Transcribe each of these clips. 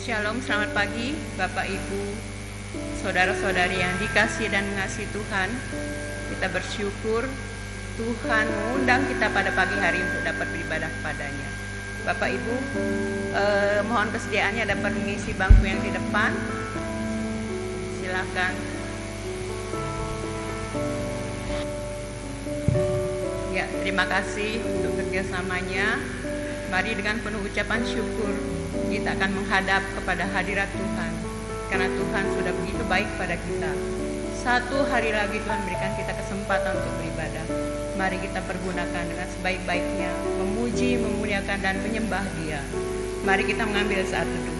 Shalom, selamat pagi Bapak Ibu, saudara-saudari yang dikasihi dan mengasihi Tuhan. Kita bersyukur Tuhan mengundang kita pada pagi hari untuk dapat beribadah kepadanya. Bapak Ibu, mohon kesediaannya dapat mengisi bangku yang di depan. Silakan. Ya, terima kasih untuk kerjasamanya. Mari dengan penuh ucapan syukur kita akan menghadap kepada hadirat Tuhan, karena Tuhan sudah begitu baik pada kita. Satu hari lagi Tuhan berikan kita kesempatan untuk beribadah. Mari kita pergunakan dengan sebaik-baiknya, memuji, memuliakan, dan menyembah Dia. Mari kita mengambil saat teduh.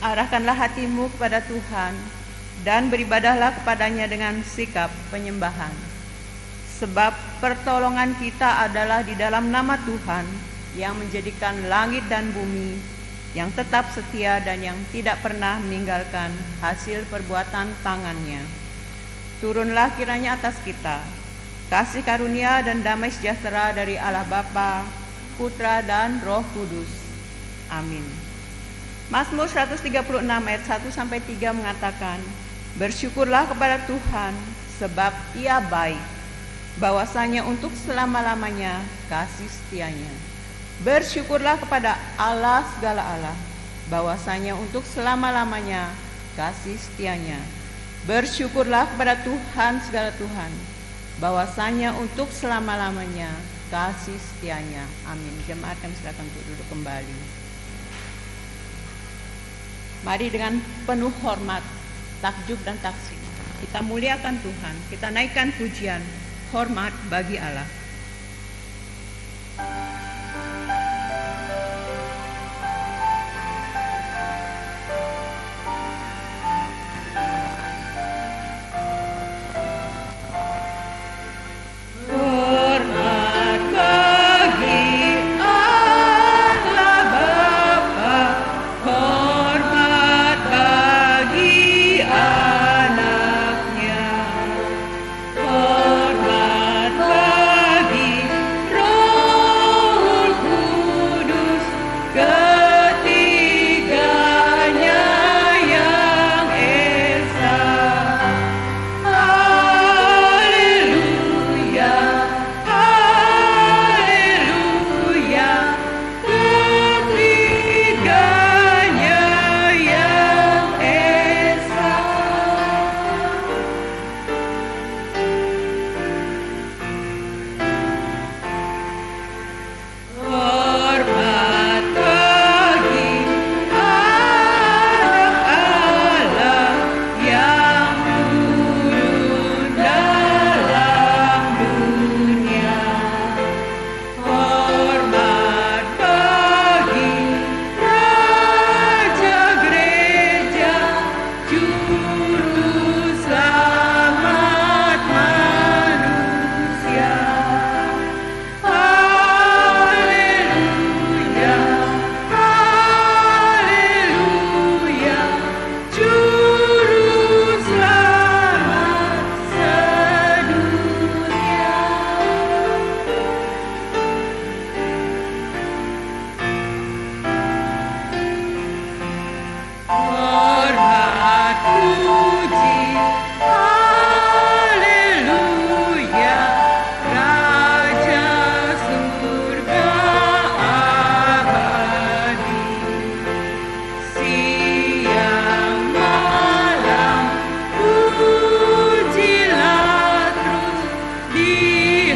Arahkanlah hatimu kepada Tuhan dan beribadahlah kepadanya dengan sikap penyembahan. Sebab pertolongan kita adalah di dalam nama Tuhan yang menjadikan langit dan bumi, yang tetap setia dan yang tidak pernah meninggalkan hasil perbuatan tangannya. Turunlah kiranya atas kita kasih karunia dan damai sejahtera dari Allah Bapa, Putra dan Roh Kudus. Amin. Mazmur 136 ayat 1-3 mengatakan, bersyukurlah kepada Tuhan sebab Ia baik, bahwasanya untuk selama-lamanya kasih setianya. Bersyukurlah kepada Allah segala Allah, bahwasanya untuk selama-lamanya kasih setianya. Bersyukurlah kepada Tuhan segala Tuhan, bahwasanya untuk selama-lamanya kasih setianya. Amin. Jemaat kami silakan untuk duduk kembali. Mari dengan penuh hormat, takjub dan taksim, kita muliakan Tuhan, kita naikkan pujian, hormat bagi Allah. Hormat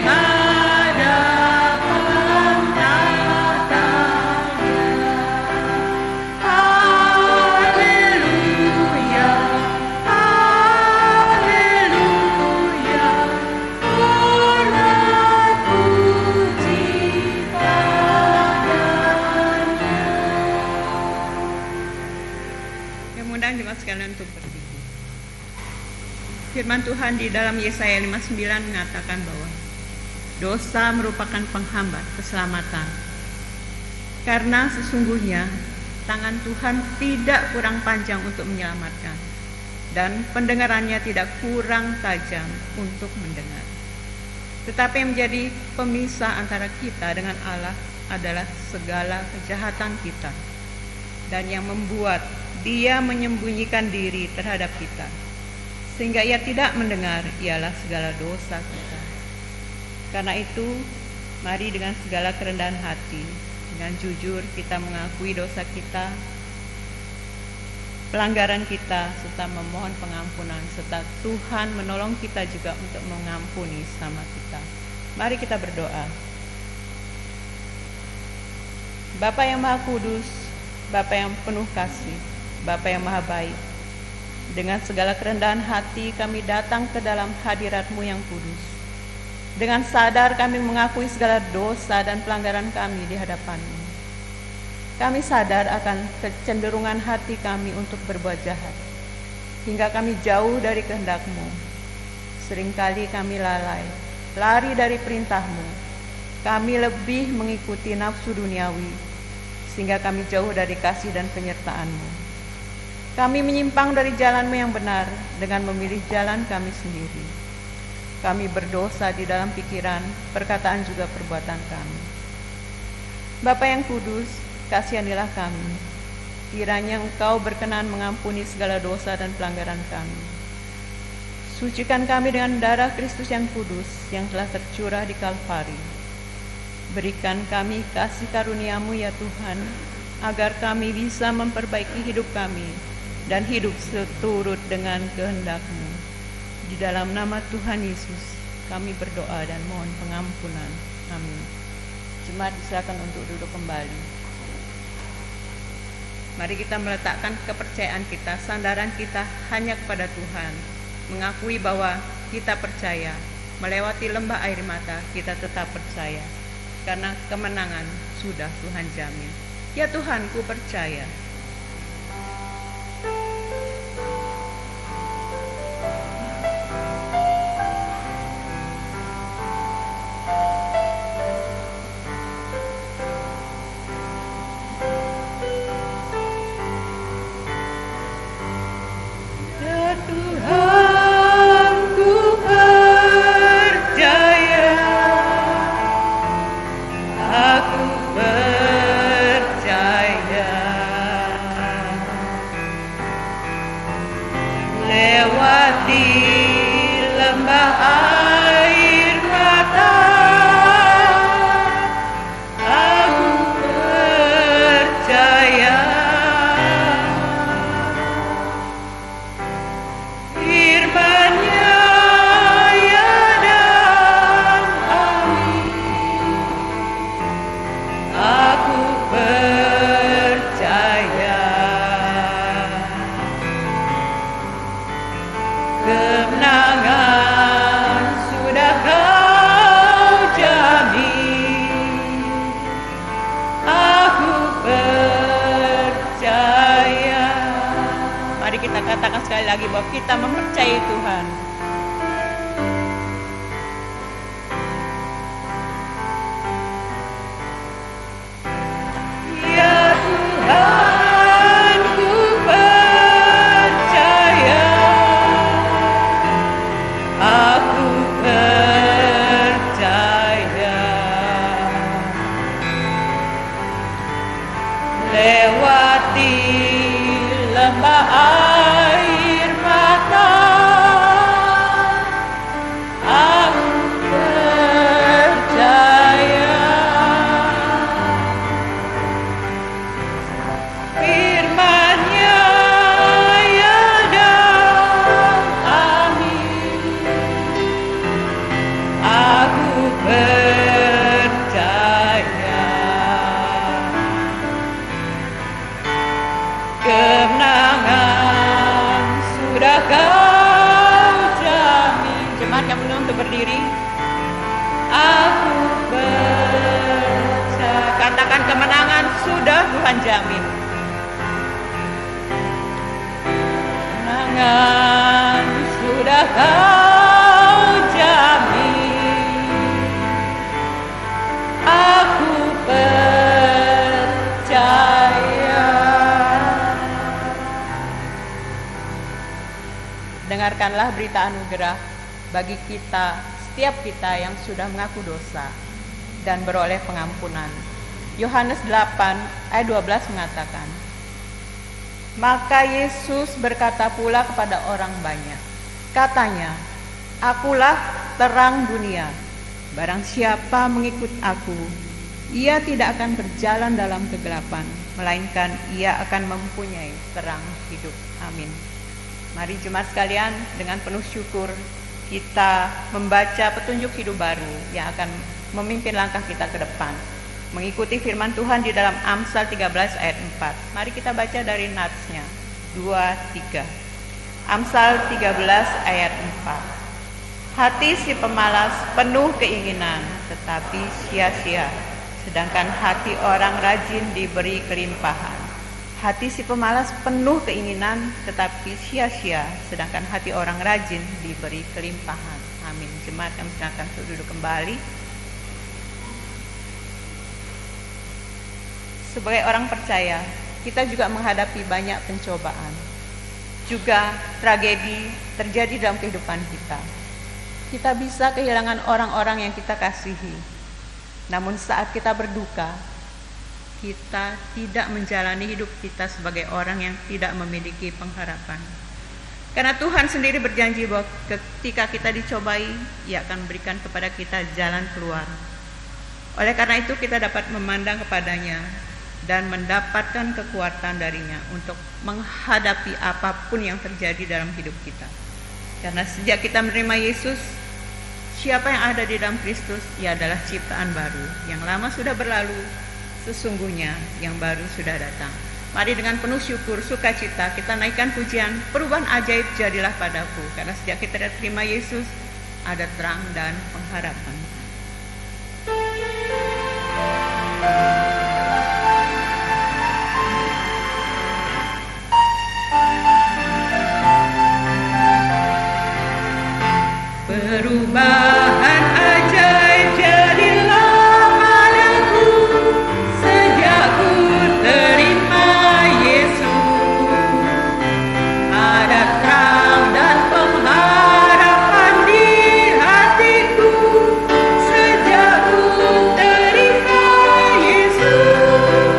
hadapan tatanya. Haleluya, haleluya, hormat puji padanya. Yang mengundang jemaat sekalian untuk berdiri. Firman Tuhan di dalam Yesaya 59 mengatakan bahwa dosa merupakan penghambat keselamatan. Karena sesungguhnya tangan Tuhan tidak kurang panjang untuk menyelamatkan, dan pendengarannya tidak kurang tajam untuk mendengar. Tetapi yang menjadi pemisah antara kita dengan Allah adalah segala kejahatan kita, dan yang membuat Dia menyembunyikan diri terhadap kita, sehingga Ia tidak mendengar, ialah segala dosa kita. Karena itu, mari dengan segala kerendahan hati, dengan jujur kita mengakui dosa kita, pelanggaran kita, serta memohon pengampunan, serta Tuhan menolong kita juga untuk mengampuni sama kita. Mari kita berdoa. Bapa yang Maha Kudus, Bapa yang penuh kasih, Bapa yang Maha Baik, dengan segala kerendahan hati kami datang ke dalam hadirat-Mu yang kudus. Dengan sadar kami mengakui segala dosa dan pelanggaran kami di hadapan-Mu. Kami sadar akan kecenderungan hati kami untuk berbuat jahat, hingga kami jauh dari kehendak-Mu. Seringkali kami lalai, lari dari perintah-Mu. Kami lebih mengikuti nafsu duniawi, sehingga kami jauh dari kasih dan penyertaan-Mu. Kami menyimpang dari jalan-Mu yang benar dengan memilih jalan kami sendiri. Kami berdosa di dalam pikiran, perkataan juga perbuatan kami. Bapa yang kudus, kasihanilah kami. Kiranya Engkau berkenan mengampuni segala dosa dan pelanggaran kami. Sucikan kami dengan darah Kristus yang kudus yang telah tercurah di Kalvari. Berikan kami kasih karunia-Mu ya Tuhan, agar kami bisa memperbaiki hidup kami dan hidup seturut dengan kehendak-Mu. Di dalam nama Tuhan Yesus kami berdoa dan mohon pengampunan. Amin. Jemaat disilakan untuk duduk kembali. Mari kita meletakkan kepercayaan kita, sandaran kita hanya kepada Tuhan. Mengakui bahwa kita percaya, melewati lembah air mata kita tetap percaya, karena kemenangan sudah Tuhan jamin. Ya Tuhan, ku percaya. Kita katakan sekali lagi bahwa kita mempercayai Tuhan. Ya Tuhan, ku percaya, aku percaya, lewati lembah air mata, aku percaya. Firman-Nya ya dan amin. Aku percaya. Kemenangan sudah kau jamin. Jemaat yang belum untuk berdiri. Aku percaya. Katakan kemenangan sudah Tuhan jamin. Kemenangan sudah kau jamin. Aku percaya. Dengarkanlah berita anugerah bagi kita, setiap kita yang sudah mengaku dosa dan beroleh pengampunan. Yohanes 8 ayat 12 mengatakan, maka Yesus berkata pula kepada orang banyak, katanya, akulah terang dunia. Barang siapa mengikut aku, ia tidak akan berjalan dalam kegelapan, melainkan ia akan mempunyai terang hidup. Amin. Mari jemaat sekalian, dengan penuh syukur kita membaca petunjuk hidup baru yang akan memimpin langkah kita ke depan, mengikuti firman Tuhan di dalam Amsal 13 ayat 4. Mari kita baca dari natsnya 2-3. Amsal 13 ayat 4. Hati si pemalas penuh keinginan, tetapi sia-sia, sedangkan hati orang rajin diberi kelimpahan. Hati si pemalas penuh keinginan, tetapi sia-sia, sedangkan hati orang rajin diberi kelimpahan. Amin. Jemaat yang silakan duduk kembali. Sebagai orang percaya, kita juga menghadapi banyak pencobaan. Juga tragedi terjadi dalam kehidupan kita. Kita bisa kehilangan orang-orang yang kita kasihi. Namun saat kita berduka, kita tidak menjalani hidup kita sebagai orang yang tidak memiliki pengharapan. Karena Tuhan sendiri berjanji bahwa ketika kita dicobai, Ia akan memberikan kepada kita jalan keluar. Oleh karena itu kita dapat memandang kepadanya dan mendapatkan kekuatan darinya untuk menghadapi apapun yang terjadi dalam hidup kita. Karena sejak kita menerima Yesus, siapa yang ada di dalam Kristus, ia adalah ciptaan baru. Yang lama sudah berlalu, sesungguhnya yang baru sudah datang. Mari dengan penuh syukur, sukacita kita naikkan pujian, perubahan ajaib jadilah padaku. Karena sejak kita terima Yesus, ada terang dan pengharapan. Perubahan ajaib jadilah padaku sejak ku terima Yesus. Ada terang dan pengharapan di hatiku sejak ku terima Yesus.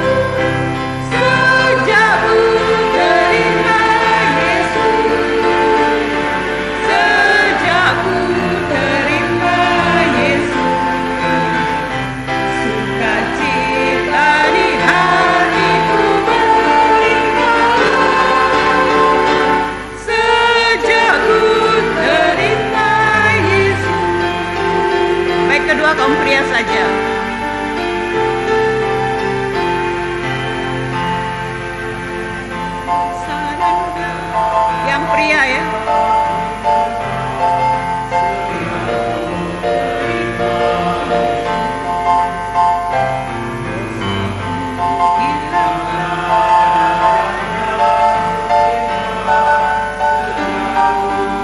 Sejak ku terima Yesus. Sejak ku kedua kaum pria saja. Yang pria ya.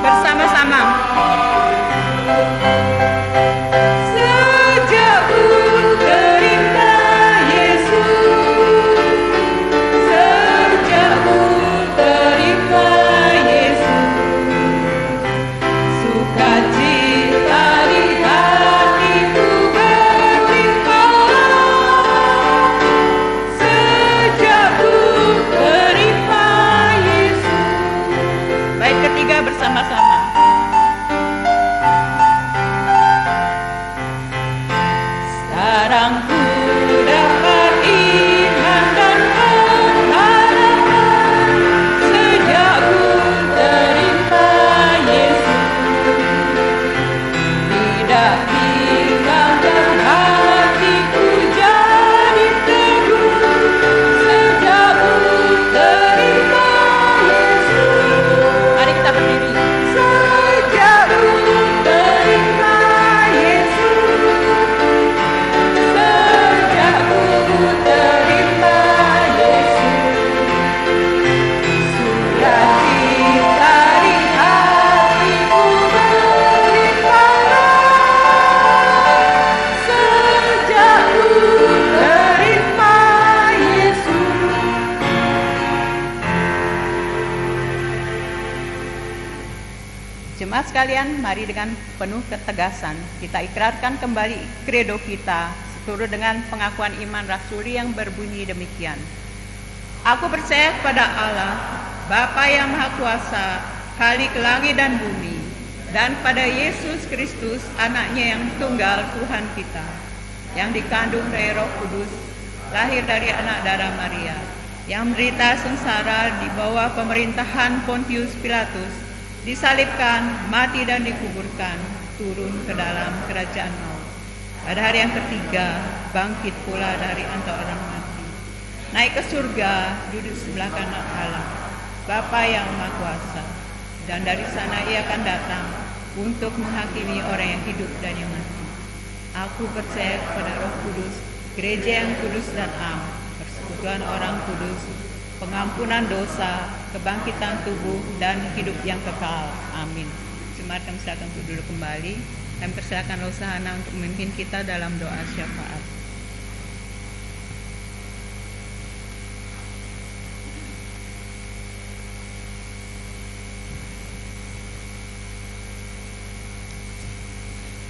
Bersama-sama. Bersama-sama. Sekarang ku dapat iman dan pengharapan sejak ku terima Yesus. Tidak tinggal Jemaat sekalian, mari dengan penuh ketegasan kita ikrarkan kembali kredo kita seturut dengan pengakuan iman rasuli yang berbunyi demikian. Aku percaya kepada Allah, Bapa yang Maha Kuasa, Khalik langit dan bumi, dan pada Yesus Kristus, anaknya yang tunggal Tuhan kita, yang dikandung dari Roh Kudus, lahir dari anak darah Maria, yang menderita sengsara di bawah pemerintahan Pontius Pilatus, disalibkan, mati dan dikuburkan, turun ke dalam kerajaan maut. Pada hari yang ketiga, bangkit pula dari antara orang mati, naik ke surga, duduk sebelah kanan Allah, Bapa yang Maha Kuasa, dan dari sana ia akan datang untuk menghakimi orang yang hidup dan yang mati. Aku percaya kepada Roh Kudus, gereja yang kudus dan am, persekutuan orang kudus, pengampunan dosa, kebangkitan tubuh, dan hidup yang kekal. Amin. Jemaat kami silakan untuk duduk kembali. Kami persilakan Lausahana untuk memimpin kita dalam doa syafaat.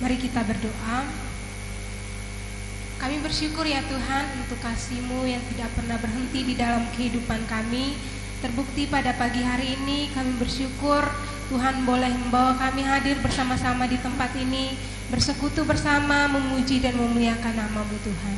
Mari kita berdoa. Kami bersyukur ya Tuhan untuk kasih-Mu yang tidak pernah berhenti di dalam kehidupan kami. Terbukti pada pagi hari ini kami bersyukur Tuhan boleh membawa kami hadir bersama-sama di tempat ini, bersekutu bersama, memuji dan memuliakan nama-Mu Tuhan.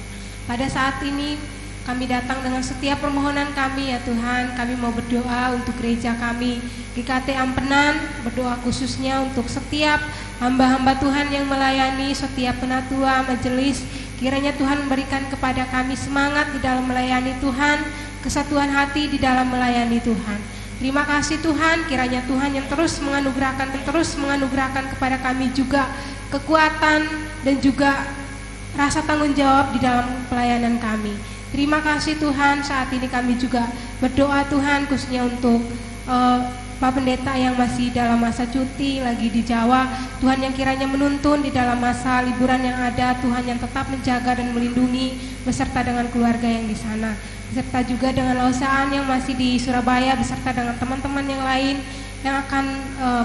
Pada saat ini kami datang dengan setiap permohonan kami ya Tuhan. Kami mau berdoa untuk gereja kami GKT Ampenan, berdoa khususnya untuk setiap hamba-hamba Tuhan yang melayani, setiap penatua majelis. Kiranya Tuhan memberikan kepada kami semangat di dalam melayani Tuhan, kesatuan hati di dalam melayani Tuhan. Terima kasih Tuhan, kiranya Tuhan yang terus menganugerahkan kepada kami juga kekuatan dan juga rasa tanggung jawab di dalam pelayanan kami. Terima kasih Tuhan, saat ini kami juga berdoa Tuhan khususnya untuk Pak Pendeta yang masih dalam masa cuti lagi di Jawa. Tuhan yang kiranya menuntun di dalam masa liburan yang ada, Tuhan yang tetap menjaga dan melindungi beserta dengan keluarga yang di sana, beserta juga dengan Lausaan yang masih di Surabaya, beserta dengan teman-teman yang lain yang akan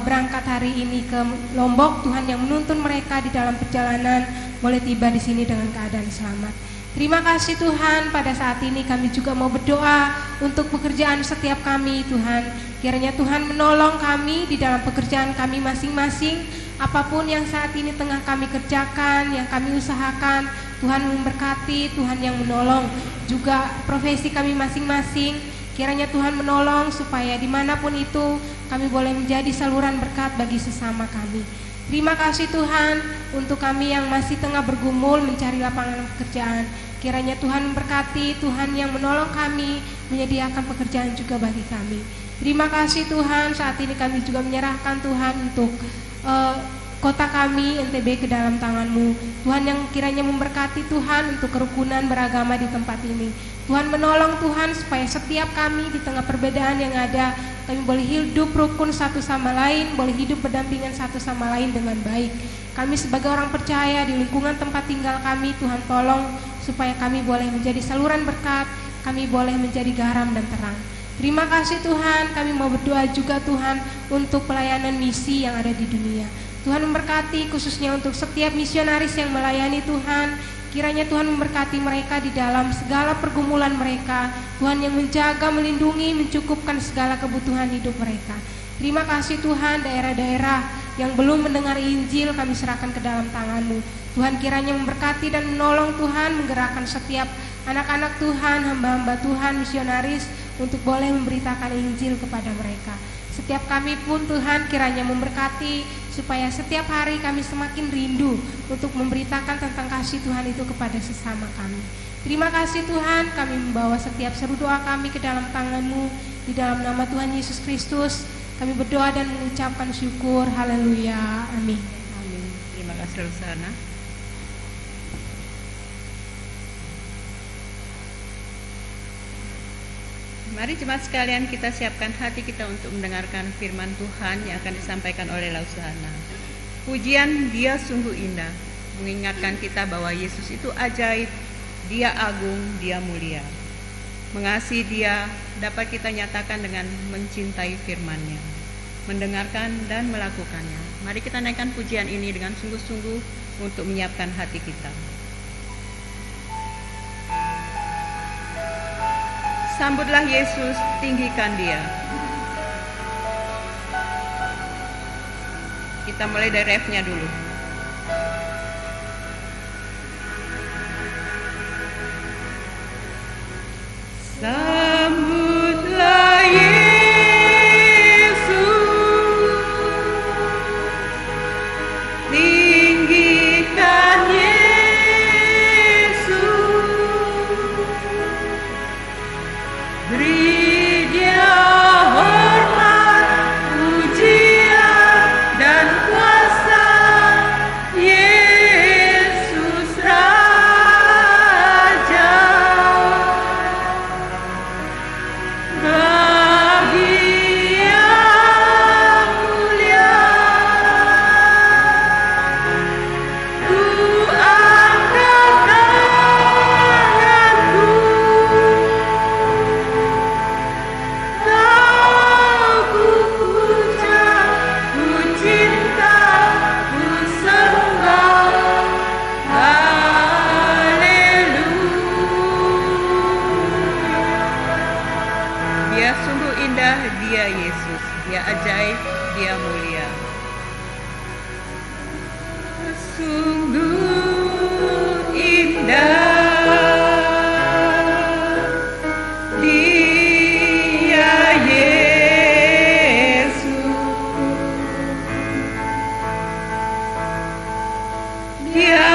berangkat hari ini ke Lombok. Tuhan yang menuntun mereka di dalam perjalanan boleh tiba di sini dengan keadaan selamat. Terima kasih Tuhan, pada saat ini kami juga mau berdoa untuk pekerjaan setiap kami Tuhan. Kiranya Tuhan menolong kami di dalam pekerjaan kami masing-masing. Apapun yang saat ini tengah kami kerjakan, yang kami usahakan, Tuhan memberkati, Tuhan yang menolong. Juga profesi kami masing-masing, kiranya Tuhan menolong supaya dimanapun itu kami boleh menjadi saluran berkat bagi sesama kami. Terima kasih Tuhan untuk kami yang masih tengah bergumul mencari lapangan pekerjaan. Kiranya Tuhan memberkati, Tuhan yang menolong kami menyediakan pekerjaan juga bagi kami. Terima kasih Tuhan, saat ini kami juga menyerahkan Tuhan untuk kota kami NTB ke dalam tangan-Mu. Tuhan yang kiranya memberkati Tuhan untuk kerukunan beragama di tempat ini. Tuhan menolong Tuhan supaya setiap kami di tengah perbedaan yang ada, kami boleh hidup rukun satu sama lain, boleh hidup berdampingan satu sama lain dengan baik. Kami sebagai orang percaya di lingkungan tempat tinggal kami, Tuhan tolong supaya kami boleh menjadi saluran berkat, kami boleh menjadi garam dan terang. Terima kasih Tuhan, kami mau berdoa juga Tuhan untuk pelayanan misi yang ada di dunia. Tuhan memberkati khususnya untuk setiap misionaris yang melayani Tuhan. Kiranya Tuhan memberkati mereka di dalam segala pergumulan mereka. Tuhan yang menjaga, melindungi, mencukupkan segala kebutuhan hidup mereka. Terima kasih Tuhan, daerah-daerah yang belum mendengar Injil kami serahkan ke dalam tangan-Mu. Tuhan kiranya memberkati dan menolong Tuhan, menggerakkan setiap anak-anak Tuhan, hamba-hamba Tuhan, misionaris untuk boleh memberitakan Injil kepada mereka. Setiap kami pun Tuhan kiranya memberkati supaya setiap hari kami semakin rindu untuk memberitakan tentang kasih Tuhan itu kepada sesama kami. Terima kasih Tuhan, kami membawa setiap seru doa kami ke dalam tangan-Mu. Di dalam nama Tuhan Yesus Kristus kami berdoa dan mengucapkan syukur. Haleluya, amin. Amin. Terima kasih Lausana. Mari jemaat sekalian kita siapkan hati kita untuk mendengarkan firman Tuhan yang akan disampaikan oleh Lausana. Pujian Dia sungguh indah, mengingatkan kita bahwa Yesus itu ajaib, Dia agung, Dia mulia. Mengasihi Dia dapat kita nyatakan dengan mencintai firman-Nya. mendengarkan dan melakukannya. Mari kita naikkan pujian ini dengan sungguh-sungguh untuk menyiapkan hati kita. Sambutlah Yesus, tinggikan Dia. Kita mulai dari refnya dulu. Sambutlah Yesus, tinggikan Yesus, beri Dia hormat, pujian dan kuasa. Yesus Raja, bagi yang mulia, ku angkat tanganku, kau ku puja, ku cinta, ku sembah. Haleluya. Dia sungguh indah, Dia Yesus, Dia ajaib, Dia mulia. Sungguh indah, Dia Yesus, Dia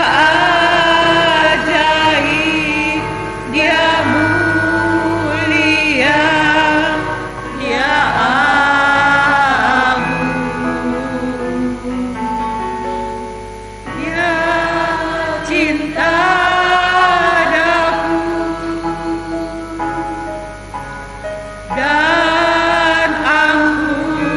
ajaib, Dia mulia, Dia agung, Dia cinta daku dan ampuniku,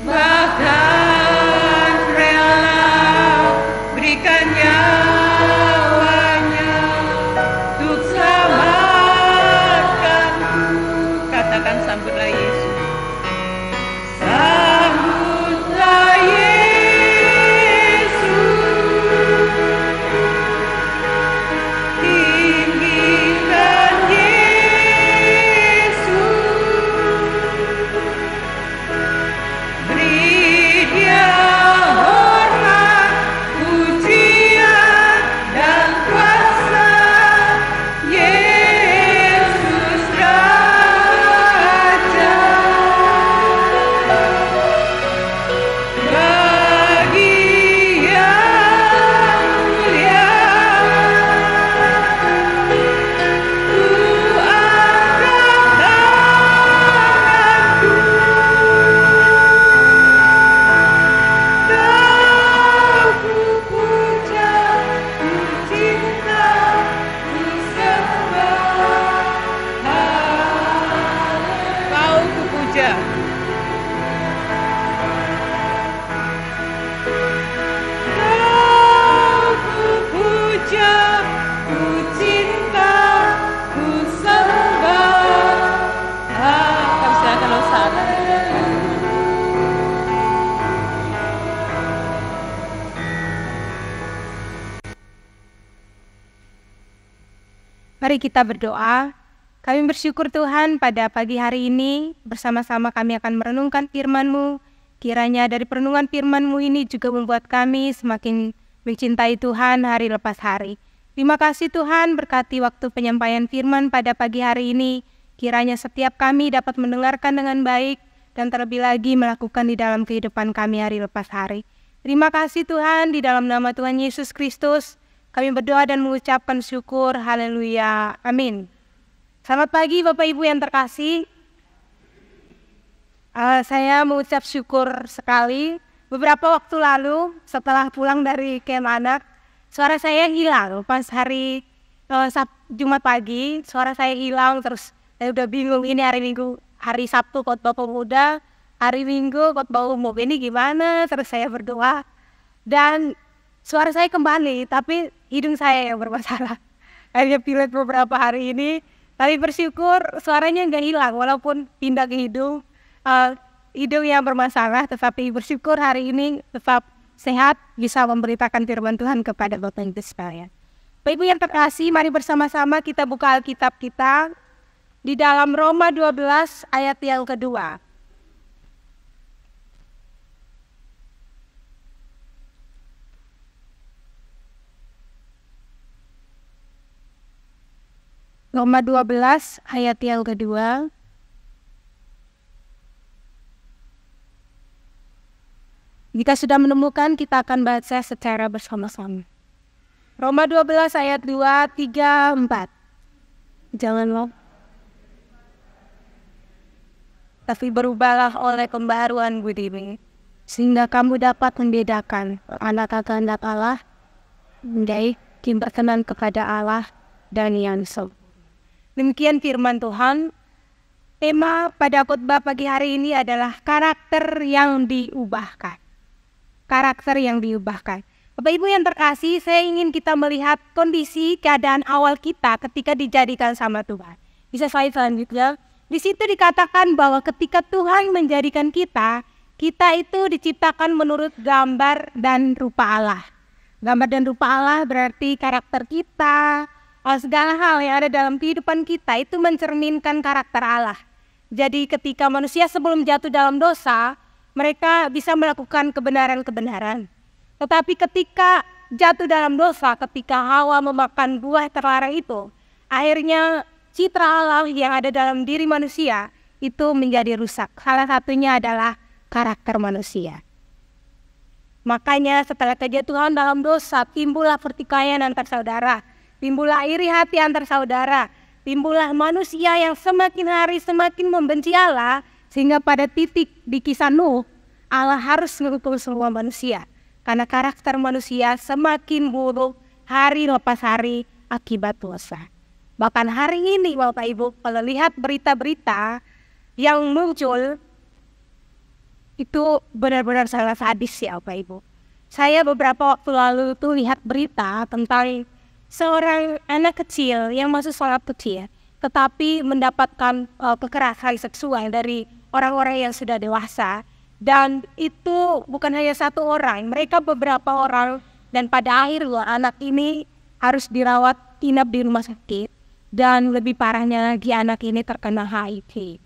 bahkan rela berikan nyawanya untuk selamatkanku. Katakan sambutlah Yesus. Sambutlah Yesus, tinggikan Yesus, beri Dia hormat, pujian dan kuasa. Yesus Raja, bagi yang mulia, ku angkat tanganku, kau ku puja, ku cinta, ku sembah. Kau ku puja. Kau ku puja, ku cinta, ku sembah. Kami silakan Hosana. Mari kita berdoa. Kami bersyukur Tuhan pada pagi hari ini bersama-sama kami akan merenungkan firman-Mu. Kiranya dari perenungan firman-Mu ini juga membuat kami semakin mencintai Tuhan hari lepas hari. Terima kasih Tuhan, berkati waktu penyampaian firman pada pagi hari ini. Kiranya setiap kami dapat mendengarkan dengan baik dan terlebih lagi melakukan di dalam kehidupan kami hari lepas hari. Terima kasih Tuhan, di dalam nama Tuhan Yesus Kristus kami berdoa dan mengucapkan syukur. Haleluya. Amin. Selamat pagi Bapak Ibu yang terkasih. Saya mengucap syukur sekali. Beberapa waktu lalu setelah pulang dari camp anak, suara saya hilang. Pas hari Jumat pagi, suara saya hilang. Terus saya udah bingung, ini hari Minggu, hari Sabtu khotbah pemuda, hari Minggu khotbah umum, ini gimana? Terus saya berdoa dan suara saya kembali, tapi hidung saya yang bermasalah. Akhirnya pilot beberapa hari ini Tapi bersyukur suaranya nggak hilang walaupun pindah ke hidung yang bermasalah, tetapi bersyukur hari ini tetap sehat, bisa memberitakan firman Tuhan kepada Bapak Ibu sekalian. Bapak Ibu yang terkasih, mari bersama-sama kita buka Alkitab kita di dalam Roma 12 ayat yang kedua. Roma 12 ayat yang kedua. Jika sudah menemukan, kita akan baca secara bersama-sama. Roma 12 ayat 2, 3, 4. Jangan lupa. Tapi berubahlah oleh pembaharuan budimu, sehingga kamu dapat membedakan anak kehendak Allah, menjadi berkenan kepada Allah dan yang sempurna. Demikian firman Tuhan. Tema pada khotbah pagi hari ini adalah karakter yang diubahkan. Karakter yang diubahkan. Bapak Ibu yang terkasih, saya ingin kita melihat kondisi keadaan awal kita ketika dijadikan sama Tuhan. Bisa slide selanjutnya. Di situ dikatakan bahwa ketika Tuhan menjadikan kita itu diciptakan menurut gambar dan rupa Allah. Gambar dan rupa Allah berarti karakter kita, segala hal yang ada dalam kehidupan kita itu mencerminkan karakter Allah. Jadi ketika manusia sebelum jatuh dalam dosa, mereka bisa melakukan kebenaran-kebenaran. Tetapi ketika jatuh dalam dosa, ketika Hawa memakan buah terlarang itu, akhirnya citra Allah yang ada dalam diri manusia itu menjadi rusak. Salah satunya adalah karakter manusia. Makanya setelah kejatuhan dalam dosa, timbullah pertikaian antar saudara, timbullah iri hati antar saudara, timbullah manusia yang semakin hari semakin membenci Allah, sehingga pada titik di kisah Nuh, Allah harus menghukum semua manusia. Karena karakter manusia semakin buruk hari lepas hari akibat dosa. Bahkan hari ini Bapak Ibu, kalau lihat berita-berita yang muncul, itu benar-benar sangat sadis ya Bapak Ibu. Saya beberapa waktu lalu tuh lihat berita tentang seorang anak kecil yang masih sangat kecil, tetapi mendapatkan kekerasan seksual dari orang-orang yang sudah dewasa. Dan itu bukan hanya satu orang, mereka beberapa orang. Dan pada akhirnya anak ini harus dirawat inap di rumah sakit. Dan lebih parahnya lagi anak ini terkena HIV.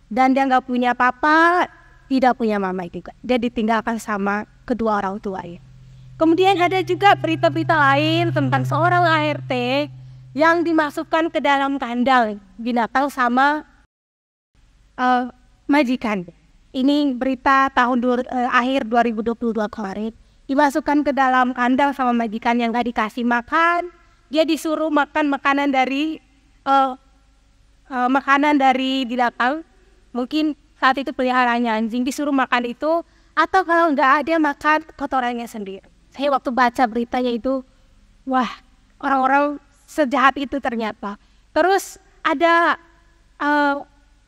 Dan dia nggak punya papa, tidak punya mama juga. Dia ditinggalkan sama kedua orang tuanya. Kemudian ada juga berita-berita lain tentang seorang ART yang dimasukkan ke dalam kandang binatang sama majikan. Ini berita akhir 2022 kemarin. Dimasukkan ke dalam kandang sama majikan yang gak dikasih makan. Dia disuruh makan makanan dari binatang. Mungkin saat itu peliharaannya anjing, disuruh makan itu. Atau kalau nggak, dia makan kotorannya sendiri. Saya waktu baca beritanya itu, wah, orang-orang sejahat itu ternyata. Terus ada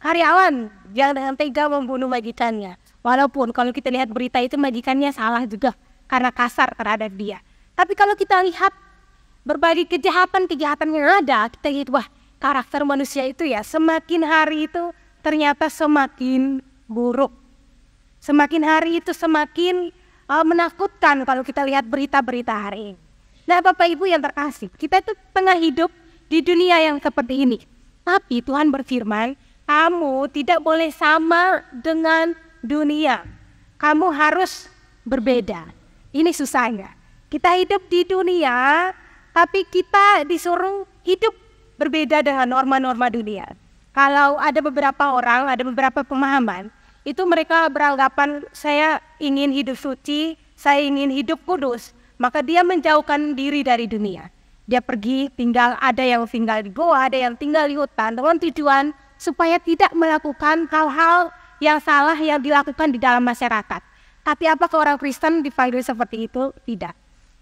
karyawan yang dengan tega membunuh majikannya. Walaupun kalau kita lihat berita itu majikannya salah juga karena kasar terhadap dia. Tapi kalau kita lihat berbagai kejahatan-kejahatan yang ada, kita lihat wah, karakter manusia itu ya semakin hari itu ternyata semakin buruk. Semakin hari itu semakin menakutkan kalau kita lihat berita-berita hari ini. Nah Bapak Ibu yang terkasih, kita itu tengah hidup di dunia yang seperti ini. Tapi Tuhan berfirman, kamu tidak boleh sama dengan dunia. Kamu harus berbeda. Ini susahnya. Kita hidup di dunia, tapi kita disuruh hidup berbeda dengan norma-norma dunia. Kalau ada beberapa orang, ada beberapa pemahaman, itu mereka beranggapan saya ingin hidup suci, saya ingin hidup kudus, maka dia menjauhkan diri dari dunia. Dia pergi tinggal, ada yang tinggal di goa, ada yang tinggal di hutan, dengan tujuan supaya tidak melakukan hal-hal yang salah yang dilakukan di dalam masyarakat. Tapi apakah orang Kristen dipanggil seperti itu? Tidak.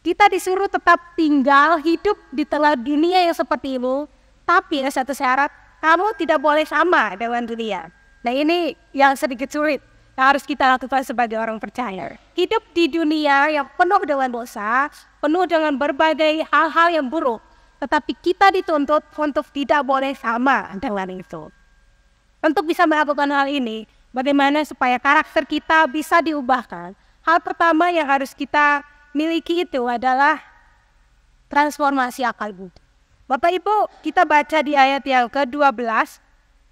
Kita disuruh tetap tinggal, hidup di tengah dunia yang seperti itu, tapi ada satu syarat, kamu tidak boleh sama dengan dunia. Nah ini yang sedikit sulit, yang harus kita lakukan sebagai orang percaya. Hidup di dunia yang penuh dengan dosa, penuh dengan berbagai hal-hal yang buruk. tetapi kita dituntut untuk tidak boleh sama dengan itu. Untuk bisa melakukan hal ini, bagaimana supaya karakter kita bisa diubahkan? Hal pertama yang harus kita miliki itu adalah transformasi akal budi. Bapak Ibu, kita baca di ayat yang ke-12,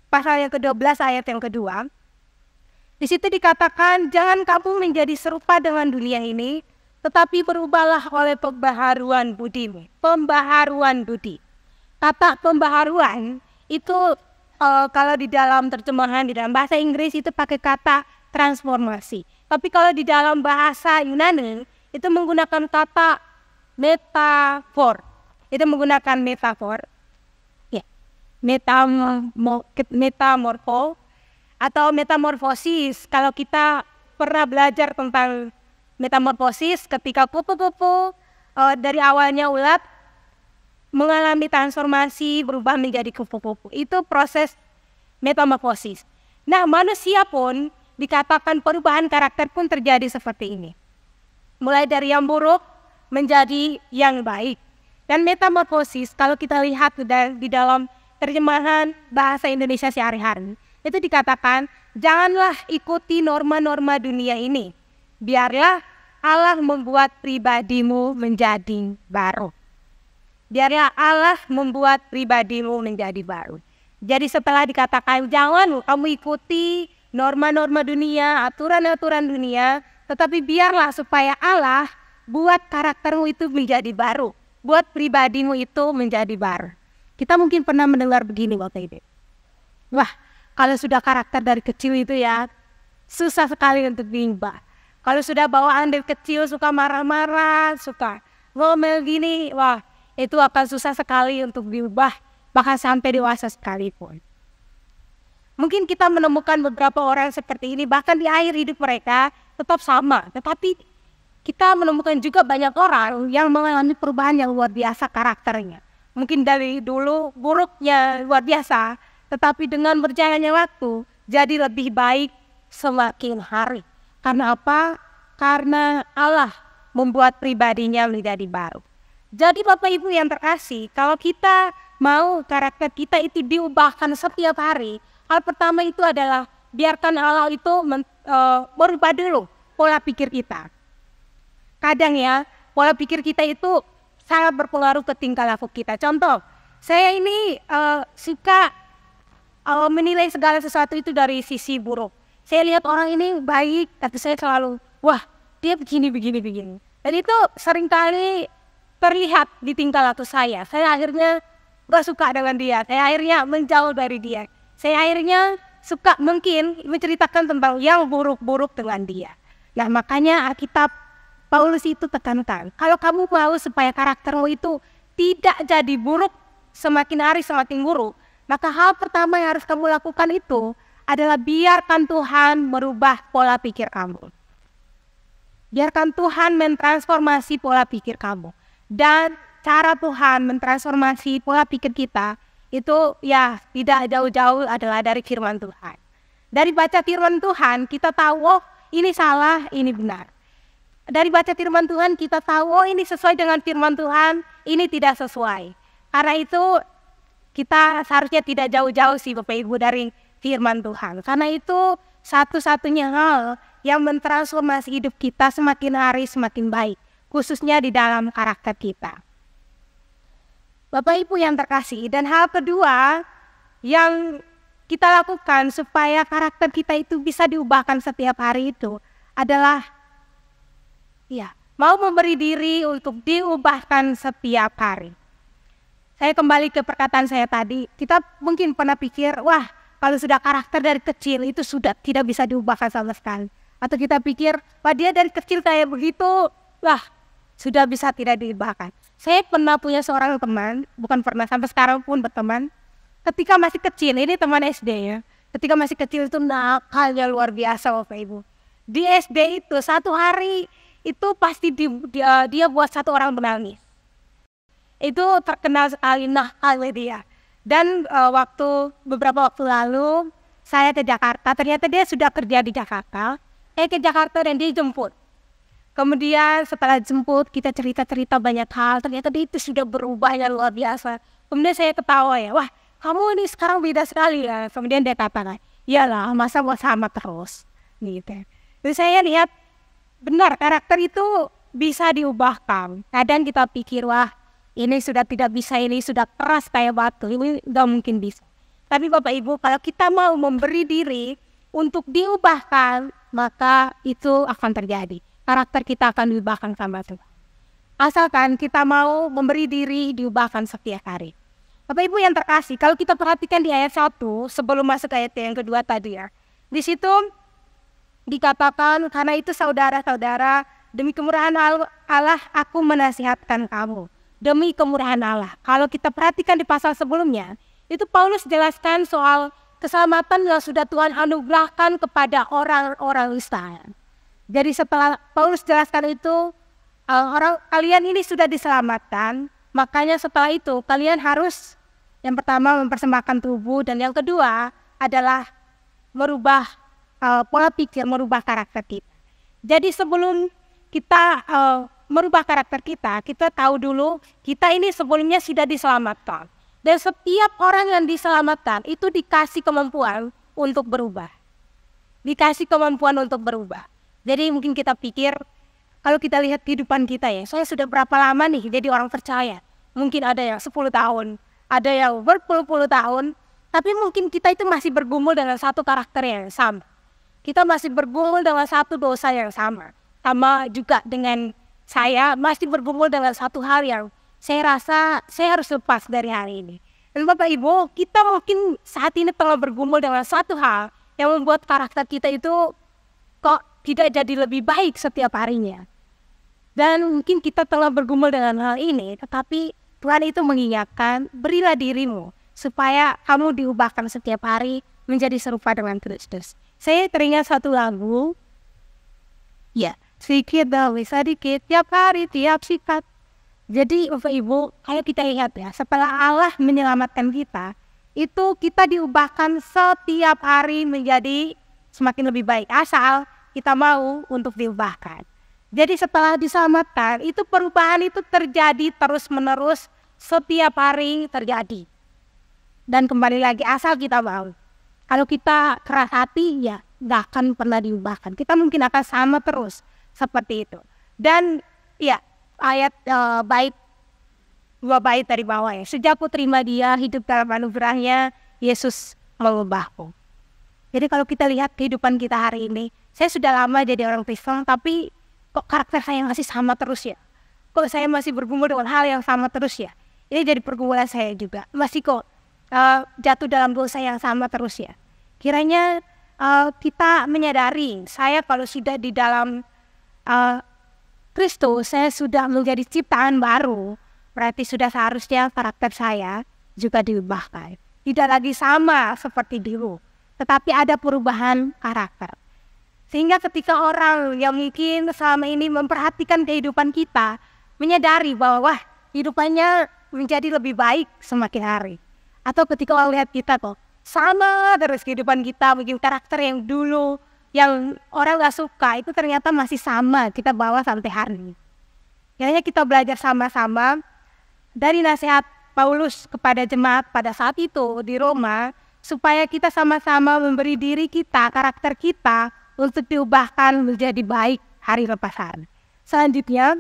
pasal yang ke-12 ayat yang kedua. Di situ dikatakan, jangan kamu menjadi serupa dengan dunia ini, tetapi berubahlah oleh pembaharuan budimu. Pembaharuan budi. Kata pembaharuan itu kalau di dalam terjemahan, di dalam bahasa Inggris itu pakai kata transformasi. Tapi kalau di dalam bahasa Yunani itu menggunakan kata metafor. Itu menggunakan metafor. Ya. Metamorfo atau metamorfosis. Kalau kita pernah belajar tentang metamorfosis, ketika kupu-kupu dari awalnya ulat mengalami transformasi berubah menjadi kupu-kupu. Itu proses metamorfosis. Nah, manusia pun dikatakan perubahan karakter pun terjadi seperti ini. Mulai dari yang buruk menjadi yang baik. Dan metamorfosis kalau kita lihat di dalam terjemahan bahasa Indonesia sehari-hari, itu dikatakan janganlah ikuti norma-norma dunia ini. Biarlah Allah membuat pribadimu menjadi baru. Biarlah Allah membuat pribadimu menjadi baru. Jadi setelah dikatakan jangan kamu ikuti norma-norma dunia, aturan-aturan dunia, tetapi biarlah supaya Allah buat karaktermu itu menjadi baru. Buat pribadimu itu menjadi baru. Kita mungkin pernah mendengar begini waktu itu. Wah, kalau sudah karakter dari kecil itu ya, susah sekali untuk diubah. Kalau sudah bawaan dari kecil suka marah-marah, suka ngomel gini, wah itu akan susah sekali untuk diubah, bahkan sampai dewasa sekalipun. Mungkin kita menemukan beberapa orang seperti ini, bahkan di akhir hidup mereka tetap sama. Tetapi kita menemukan juga banyak orang yang mengalami perubahan yang luar biasa karakternya. Mungkin dari dulu buruknya luar biasa, tetapi dengan berjalannya waktu jadi lebih baik semakin hari. Karena apa? Karena Allah membuat pribadinya menjadi baru. Jadi Bapak Ibu yang terkasih, kalau kita mau karakter kita itu diubahkan setiap hari, hal pertama itu adalah biarkan Allah itu merubah dulu pola pikir kita. Kadang ya, pola pikir kita itu sangat berpengaruh ke tingkah laku kita. Contoh, saya ini suka menilai segala sesuatu itu dari sisi buruk. Saya lihat orang ini baik, tapi saya selalu, wah dia begini. Dan itu seringkali terlihat di tingkah laku saya. Saya akhirnya gak suka dengan dia. Saya akhirnya menjauh dari dia. Saya akhirnya suka mungkin menceritakan tentang yang buruk-buruk dengan dia. Nah makanya Alkitab Paulus itu tekankan, kalau kamu mau supaya karaktermu itu tidak jadi buruk, semakin hari semakin buruk, maka hal pertama yang harus kamu lakukan itu adalah biarkan Tuhan merubah pola pikir kamu. Biarkan Tuhan mentransformasi pola pikir kamu. Dan cara Tuhan mentransformasi pola pikir kita itu ya tidak jauh-jauh adalah dari firman Tuhan. Dari baca firman Tuhan kita tahu, oh ini salah, ini benar. Dari baca firman Tuhan kita tahu, oh ini sesuai dengan firman Tuhan, ini tidak sesuai. Karena itu kita seharusnya tidak jauh-jauh sih Bapak Ibu dari firman Tuhan. Karena itu satu-satunya hal yang mentransformasi hidup kita semakin hari semakin baik. Khususnya di dalam karakter kita. Bapak Ibu yang terkasih, dan hal kedua yang kita lakukan supaya karakter kita itu bisa diubahkan setiap hari itu adalah mau memberi diri untuk diubahkan setiap hari. Saya kembali ke perkataan saya tadi, kita mungkin pernah pikir, wah kalau sudah karakter dari kecil itu sudah tidak bisa diubahkan sama sekali. Atau kita pikir, wah dia dari kecil kayak begitu, wah sudah bisa tidak diubahkan. Saya pernah punya seorang teman, bukan pernah, sampai sekarang pun berteman. Ketika masih kecil, ini teman SD ya. Ketika masih kecil itu nakalnya luar biasa Bapak Ibu. Di SD itu satu hari itu pasti dia buat satu orang menangis. Itu terkenal sekali nakalnya dia. Dan beberapa waktu lalu saya ke Jakarta, ternyata dia sudah kerja di Jakarta. Saya ke Jakarta dan dia jemput. Kemudian setelah jemput kita cerita-cerita banyak hal, ternyata dia itu sudah berubah yang luar biasa. Kemudian saya ketawa ya, wah kamu ini sekarang beda sekali ya. Kemudian dia katakan, iyalah masa mau sama terus gitu. Terus saya lihat benar karakter itu bisa diubahkan. Kadang kita pikir wah ini sudah tidak bisa, ini sudah keras kayak batu, ini nggak mungkin bisa. Tapi Bapak Ibu, kalau kita mau memberi diri untuk diubahkan, maka itu akan terjadi. Karakter kita akan diubahkan sama Tuhan. Asalkan kita mau memberi diri diubahkan setiap hari. Bapak Ibu yang terkasih, kalau kita perhatikan di ayat 1 sebelum masuk ayat yang kedua tadi ya. Di situ dikatakan, karena itu saudara-saudara, demi kemurahan Allah aku menasihatkan kamu. Demi kemurahan Allah. Kalau kita perhatikan di pasal sebelumnya, itu Paulus jelaskan soal keselamatan yang sudah Tuhan anugerahkan kepada orang-orang Israel. Jadi setelah Paulus jelaskan itu, kalian ini sudah diselamatkan, makanya setelah itu kalian harus yang pertama mempersembahkan tubuh, dan yang kedua adalah merubah pola pikir, merubah karakter kita. Jadi sebelum kita merubah karakter kita, kita tahu dulu kita ini sebelumnya sudah diselamatkan. Dan setiap orang yang diselamatkan itu dikasih kemampuan untuk berubah. Dikasih kemampuan untuk berubah. Jadi mungkin kita pikir, kalau kita lihat kehidupan kita ya, saya sudah berapa lama nih jadi orang percaya. Mungkin ada yang 10 tahun, ada yang berpuluh-puluh tahun, tapi mungkin kita itu masih bergumul dengan satu karakter yang sama. Kita masih bergumul dengan satu dosa yang sama. Sama juga dengan saya masih bergumul dengan satu hal yang saya rasa saya harus lepas dari hari ini. Dan Bapak Ibu, kita mungkin saat ini tengah bergumul dengan satu hal yang membuat karakter kita itu kok tidak jadi lebih baik setiap harinya. Dan mungkin kita telah bergumul dengan hal ini, tetapi Tuhan itu mengingatkan, berilah dirimu supaya kamu diubahkan setiap hari menjadi serupa dengan Kristus. Saya teringat satu lagu, ya, sedikit demi sedikit, tiap hari, tiap sikat. Jadi Bapak Ibu, kalau kita lihat ya, setelah Allah menyelamatkan kita, itu kita diubahkan setiap hari menjadi semakin lebih baik, asal kita mau untuk diubahkan. Jadi setelah diselamatkan, itu perubahan itu terjadi terus-menerus, setiap hari terjadi. Dan kembali lagi, asal kita mau. Kalau kita keras hati, ya nggak akan pernah diubahkan. Kita mungkin akan sama terus, seperti itu. Dan ya, ayat dua bait dari bawah ya. Sejak ku terima dia, hidup dalam anugerahnya, Yesus mengubahku. Jadi kalau kita lihat kehidupan kita hari ini, saya sudah lama jadi orang Kristen, tapi kok karakter saya masih sama terus ya? Kok saya masih bergumul dengan hal yang sama terus ya? Ini jadi pergumulan saya juga. Masih kok jatuh dalam dosa yang sama terus ya? Kiranya kita menyadari, saya kalau sudah di dalam Kristus, saya sudah menjadi ciptaan baru. Berarti sudah seharusnya karakter saya juga diubahkan. Tidak lagi sama seperti dulu, tetapi ada perubahan karakter. Sehingga ketika orang yang mungkin selama ini memperhatikan kehidupan kita, menyadari bahwa wah, hidupannya menjadi lebih baik semakin hari. Atau ketika orang lihat kita kok sama terus kehidupan kita, mungkin karakter yang dulu yang orang gak suka itu ternyata masih sama kita bawa sampai hari ini. Kiranya kita belajar sama-sama dari nasihat Paulus kepada jemaat pada saat itu di Roma, supaya kita sama-sama memberi diri kita, karakter kita untuk diubahkan menjadi baik hari lepas hari. Selanjutnya,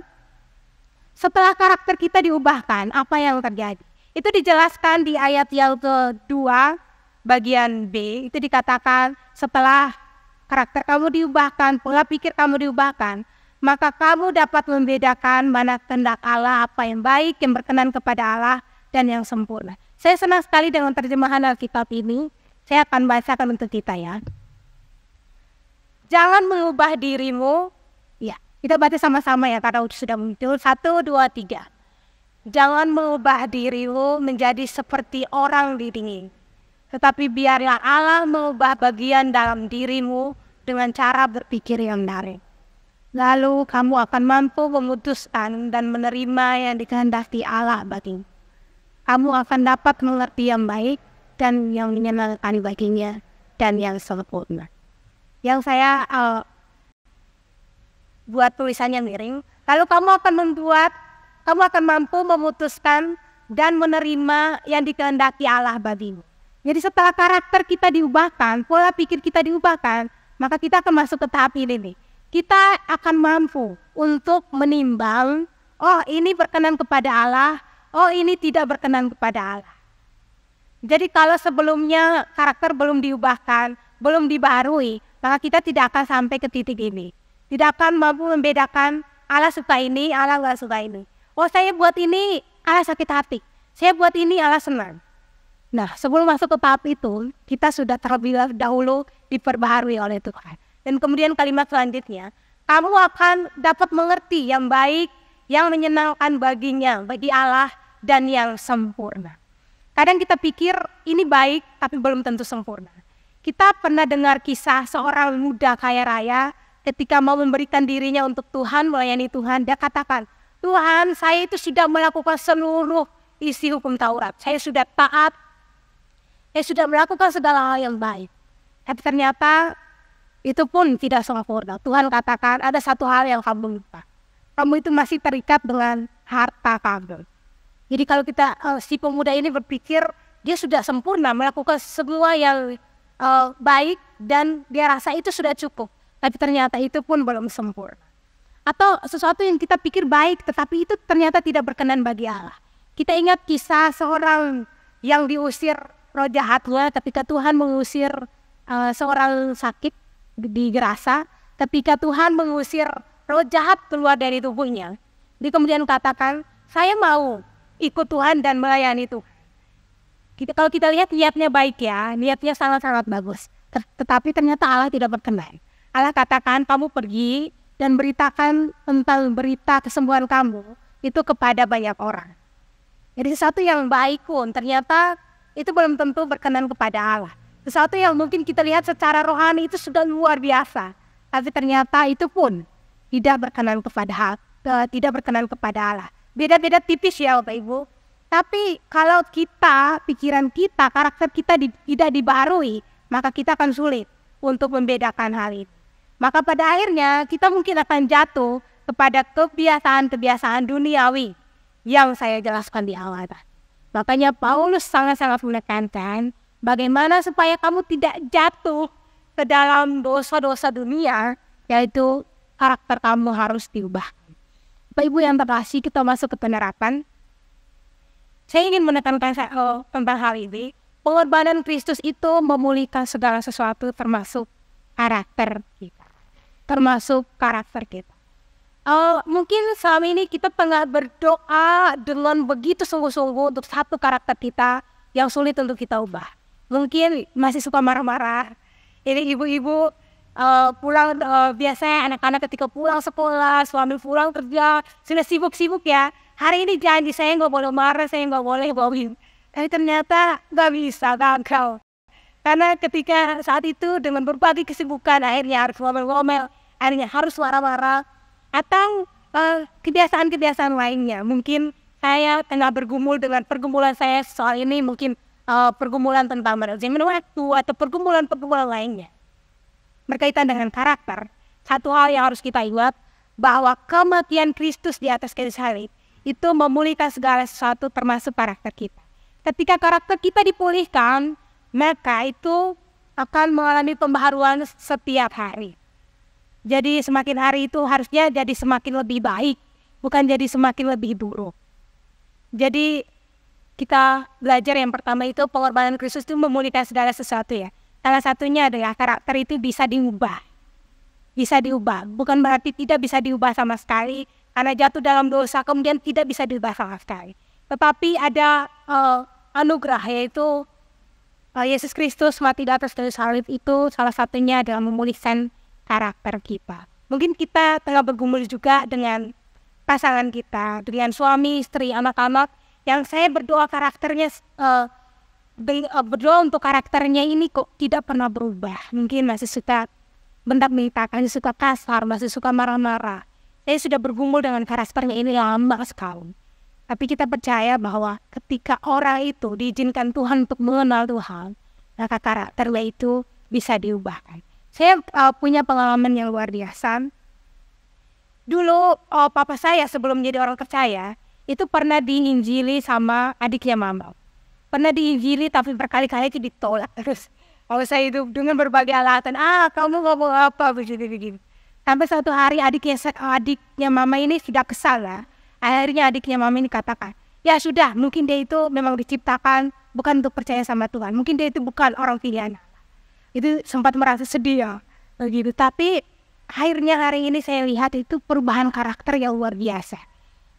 setelah karakter kita diubahkan, apa yang terjadi? Itu dijelaskan di ayat yang kedua, bagian B, itu dikatakan setelah karakter kamu diubahkan, pola pikir kamu diubahkan, maka kamu dapat membedakan mana kehendak Allah, apa yang baik, yang berkenan kepada Allah, dan yang sempurna. Saya senang sekali dengan terjemahan Alkitab ini. Saya akan bacakan untuk kita ya. Jangan mengubah dirimu, ya kita baca sama-sama ya karena sudah muncul. 1, 2, 3. Jangan mengubah dirimu menjadi seperti orang dingin, tetapi biarlah Allah mengubah bagian dalam dirimu dengan cara berpikir yang daring. Lalu kamu akan mampu memutuskan dan menerima yang dikehendaki Allah bagimu. Kamu akan dapat mengerti yang baik dan yang menyenangkan baginya dan yang sempurna. Yang saya buat tulisannya miring, lalu kamu akan mampu memutuskan dan menerima yang dikehendaki Allah bagimu. Jadi setelah karakter kita diubahkan, pola pikir kita diubahkan, maka kita akan masuk ke tahap ini nih. Kita akan mampu untuk menimbang, oh ini berkenan kepada Allah, oh ini tidak berkenan kepada Allah. Jadi kalau sebelumnya karakter belum diubahkan, belum dibaharui, maka kita tidak akan sampai ke titik ini. Tidak akan mampu membedakan Allah suka ini, Allah nggak suka ini. Oh saya buat ini, Allah sakit hati. Saya buat ini, Allah senang. Nah, sebelum masuk ke tahap itu, kita sudah terlebih dahulu diperbaharui oleh Tuhan. Dan kemudian kalimat selanjutnya, kamu akan dapat mengerti yang baik, yang menyenangkan baginya, bagi Allah, dan yang sempurna. Kadang kita pikir ini baik, tapi belum tentu sempurna. Kita pernah dengar kisah seorang muda kaya raya, ketika mau memberikan dirinya untuk Tuhan, melayani Tuhan, dia katakan, Tuhan, saya itu sudah melakukan seluruh isi hukum Taurat. Saya sudah taat, saya sudah melakukan segala hal yang baik. Tapi ternyata itu pun tidak sempurna. Tuhan katakan ada satu hal yang kamu lupa. Kamu itu masih terikat dengan harta kamu. Jadi kalau kita si pemuda ini berpikir dia sudah sempurna melakukan semua yang baik dan dia rasa itu sudah cukup. Tapi ternyata itu pun belum sempurna. Atau sesuatu yang kita pikir baik tetapi itu ternyata tidak berkenan bagi Allah. Kita ingat kisah seorang yang diusir roh jahatnya ketika Tuhan mengusir seorang sakit di Gerasa, ketika Tuhan mengusir roh jahat keluar dari tubuhnya. Dia kemudian katakan, saya mau ikut Tuhan dan melayani Tuhan. Kalau kita lihat niatnya baik ya, niatnya sangat-sangat bagus. Tetapi ternyata Allah tidak berkenan. Allah katakan, kamu pergi dan beritakan tentang berita kesembuhan kamu itu kepada banyak orang. Jadi sesuatu yang baik pun ternyata itu belum tentu berkenan kepada Allah. Sesuatu yang mungkin kita lihat secara rohani itu sudah luar biasa. Tapi ternyata itu pun tidak berkenan kepada Allah. Beda-beda tipis ya Bapak Ibu. Tapi kalau pikiran kita, karakter kita tidak dibaharui, maka kita akan sulit untuk membedakan hal ini. Maka pada akhirnya kita mungkin akan jatuh kepada kebiasaan-kebiasaan duniawi yang saya jelaskan di awal. Makanya Paulus sangat-sangat menekankan bagaimana supaya kamu tidak jatuh ke dalam dosa-dosa dunia, yaitu karakter kamu harus diubah. Bapak Ibu yang terkasih, kita masuk ke penerapan. Saya ingin menekankan tentang hal ini. Pengorbanan Kristus itu memulihkan segala sesuatu termasuk karakter kita. Mungkin selama ini kita tengah berdoa dengan begitu sungguh-sungguh untuk satu karakter kita yang sulit untuk kita ubah. Mungkin masih suka marah-marah. Ini ibu-ibu pulang, biasanya anak-anak ketika pulang sekolah, suami pulang kerja, sudah sibuk-sibuk ya. Hari ini janji saya nggak boleh marah, saya nggak boleh bawin. Tapi ternyata nggak bisa, gagal. Karena ketika saat itu dengan berbagai kesibukan, akhirnya harus ngomel-ngomel, akhirnya harus marah-marah. Atau kebiasaan-kebiasaan lainnya. Mungkin saya tengah bergumul dengan pergumulan saya soal ini, mungkin pergumulan tentang manajemen waktu atau pergumulan-pergumulan lainnya. Berkaitan dengan karakter, satu hal yang harus kita ingat, bahwa kematian Kristus di atas kayu salib itu memulihkan segala sesuatu termasuk karakter kita. Ketika karakter kita dipulihkan, maka itu akan mengalami pembaharuan setiap hari. Jadi semakin hari itu harusnya jadi semakin lebih baik, bukan jadi semakin lebih buruk. Jadi kita belajar yang pertama itu pengorbanan Kristus itu memulihkan segala sesuatu ya. Salah satunya adalah karakter itu bisa diubah. Bisa diubah, bukan berarti tidak bisa diubah sama sekali, karena jatuh dalam dosa kemudian tidak bisa diubah sama sekali. Tetapi ada anugerah, yaitu Yesus Kristus mati di atas kayu salib itu salah satunya adalah memulihkan karakter kita. Mungkin kita tengah bergumul juga dengan pasangan kita, dengan suami, istri, anak-anak, yang saya berdoa karakternya, berdoa untuk karakternya ini kok tidak pernah berubah. Mungkin masih suka bentak-bentak, masih suka kasar, masih suka marah-marah. Saya sudah bergumul dengan karakternya ini lama sekali. Tapi kita percaya bahwa ketika orang itu diizinkan Tuhan untuk mengenal Tuhan, maka karakternya itu bisa diubahkan. Saya punya pengalaman yang luar biasa. Dulu papa saya sebelum menjadi orang percaya itu pernah diinjili sama adiknya mama. Pernah diinjili tapi berkali-kali itu ditolak terus. Kalau saya itu dengan berbagai alasan, kamu ngomong apa begini. Sampai suatu hari adiknya mama ini sudah kesal lah. Akhirnya adiknya mama ini katakan, ya sudah, mungkin dia itu memang diciptakan bukan untuk percaya sama Tuhan. Mungkin dia itu bukan orang pilihan. Itu sempat merasa sedih ya. Begitu. Tapi akhirnya hari ini saya lihat itu perubahan karakter yang luar biasa.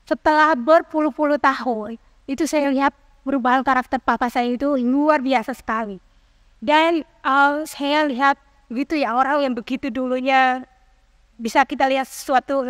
Setelah berpuluh-puluh tahun, itu saya lihat perubahan karakter papa saya itu luar biasa sekali. Dan saya lihat begitu ya, orang yang begitu dulunya bisa kita lihat sesuatu